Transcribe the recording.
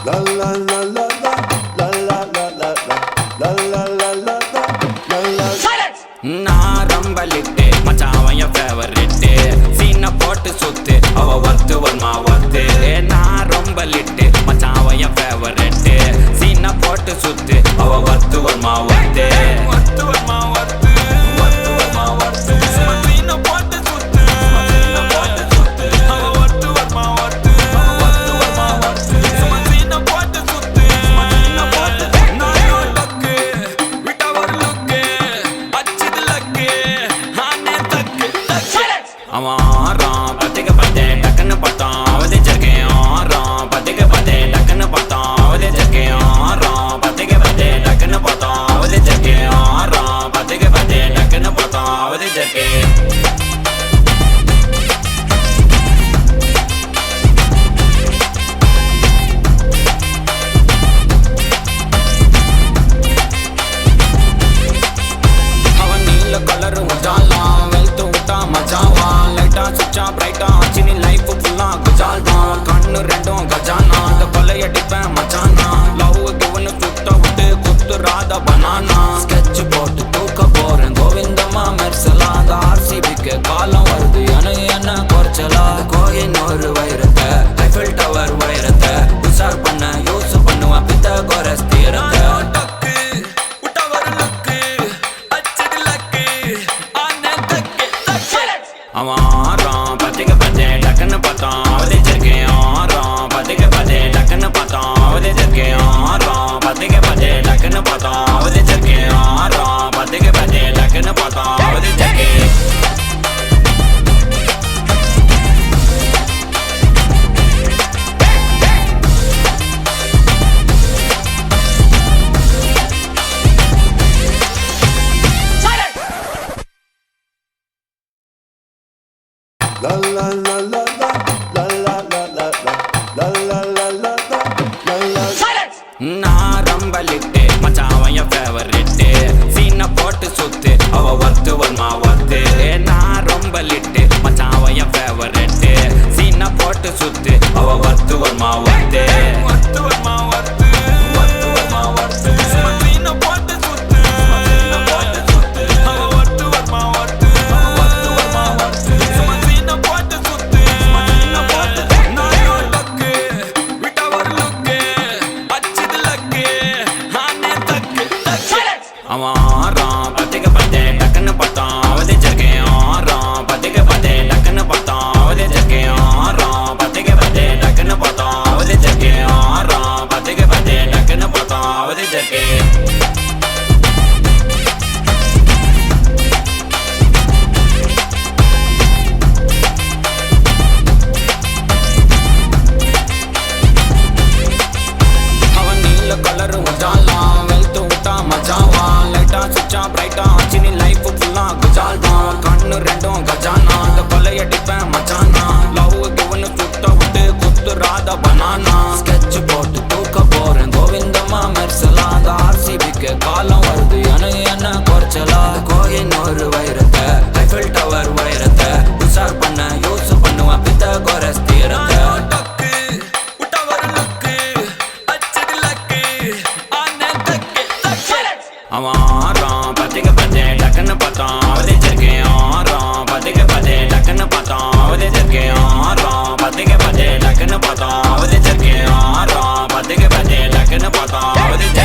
La la la la la la la la la la la la la la. Silence. நான் ரொம்ப lid மச்சான் என் ஃபேவரிட்டு சீனை போட்டு சுத்து அவ ஒத்து வருமா ஒத்து நான் ரொம்ப லிட்டு மச்சான் என் ஃபேவரிட்டு சீனை போட்டு சுத்து அவ ஒத்து வருமா ஒத்து ஒத்து வருமா ஒத்து ஒத்து வருமா ஒத்து சீனை போட்டு சுத்து சீனை போட்டு சுத்து அவ ஒத்து வருமா ஒத்து ஒத்து வருமா ஒத்து சீனை போட்டு சுத்து சீனை போட்டு நான் டக்கு விட்டா ஒரு லுக்கு அச்சிது லக்கு ஆனே தக்கு அவன் ஆறான் பத்திக்க பார்த்தே டக்குன்னு பார்த்தான் அவதிச்சிருக்கேன் ஆறான் பத்திக்க பார்த்தே டக்குன்னு பார்த்தான் அவதிச்சிருக்கேன் ஆறான் பத்திக்க பார்த்தே டக்குன்னு பார்த்தான் அவதிச்சிருக்கேன் ஆறான் பத்திக்க பார்த்தே டக்குன்னு பார்த்தான் அவதிச்சிருக்கேன் கலர் மஜாலாம் வெல்த்து விட்டா மஜாவா லைட்டா சுச்சா பிரைட்டா ஆச்சினி லைஃப் ஃபுல்லா குஜால் தான் கண்ணு ரெண்டும் கஜானா அந்த கொலையடிப்பேன் மச்சானா லவ் கிவனு சுட்ட விட்டு குத்துறாத பனானா ஸ்கெட்ச் போட்டு தூக்க போறேன் கோவிந்தமா மெர்சலாத ஆர்சிபிக்கு காலம் வருது எனக்கு என்ன குறைச்சலா கோயின் ஒரு வைரத்தை ஐஃபில் டவர் வைரத்தை உஷார் பண்ண யூஸ் பண்ணுவேன் பித்த கோரஸ் தீரத்தை அவன் ஆறான் பத்திக்க பார்த்தே டக்குன்னு பார்த்தான் அவதிச்சிருக்கேன் ஆறான் பத்திக்க பார்த்தே டக்குன்னு பார்த்தான் அவதிச்சிருக்கேன் ஆறான் பத்திக்க பார்த்தே டக்குன்னு பார்த்தான் அவதிச்சிருக்கேன் ஆறான் பத்திக்க பார்த்தே டக்குன்னு பார்த்தான் அவதிச்சிருக்கேன் La la la la la la la la la la la la la la la. Silence. நான் ரொம்ப லிட்டு மச்சான் என் ஃபேவரிட்டு சீனை போட்டு சுத்து அவ ஒத்து வருமா ஒத்து நான் ரொம்ப லிட்டு மச்சான் என் ஃபேவரிட்டு சீனை போட்டு சுத்து அவ ஒத்து வருமா ஒத்து ஒத்து வருமா ஒத்து ஒத்து வருமா ஒத்து சீனை போட்டு சுத்து சீனை போட்டு சுத்து அவ ஒத்து வருமா ஒத்து ஒத்து வருமா ஒத்து சீனை போட்டு சுத்து சீனை போட்டு நான் டக்கு விட்டா ஒரு லுக்கு அச்சிது லக்கு ஆனே தக்கு அவன் ஆறான் பத்திக்க பார்த்தே டக்குன்னு பார்த்தான் அவதிச்சிருக்கேன் ஆறான் பத்திக்க பார்த்தே டக்குன்னு பார்த்தான் அவதிச்சிருக்கேன் ஆறான் பத்திக்க பார்த்தே டக்குன்னு பார்த்தான் அவதிச்சிருக்கேன் ஆறான் பத்திக்க பார்த்தே டக்குன்னு பார்த்தான் அவதிச்சிருக்கேன் கலர் மஜாலாம் வெல்த்து விட்டா மஜாவா லைட்டா சுச்சா பிரைட்டா ஆச்சினி லைஃப் ஃபுல்லா குஜால் தான் கண்ணு ரெண்டும் கஜானா அந்த கொலையடிப்பேன் மச்சானா லவ் கிவனு சுட்ட விட்டு குத்துறாத பனானா ஸ்கெட்ச் போட்டு தூக்க போறேன் கோவிந்தமா மெர்சலாத ஆர்சிபிக்கு காலம் வருது எனக்கு என்ன குறைச்சலா கோயின் ஒரு வைரத்தை ஐஃபில் டவர் வைரத்தை உஷார் பண்ண யூஸ் பண்ணுவேன் பித்த கோரஸ் தீரத்தை அவன் ஆறான் பத்திக்க பார்த்தே டக்குன்னு பார்த்தான் அவதிச்சிருக்கேன் ஆறான் பத்திக்க பார்த்தே டக்குன்னு பார்த்தான் அவதிச்சிருக்கேன் ஆறான் பத்திக்க பார்த்தே டக்குன்னு பார்த்தான் அவதிச்சிருக்கேன் ஆறான் பத்திக்க பார்த்தே டக்குன்னு பார்த்தான் அவதிச்சிருக்கேன்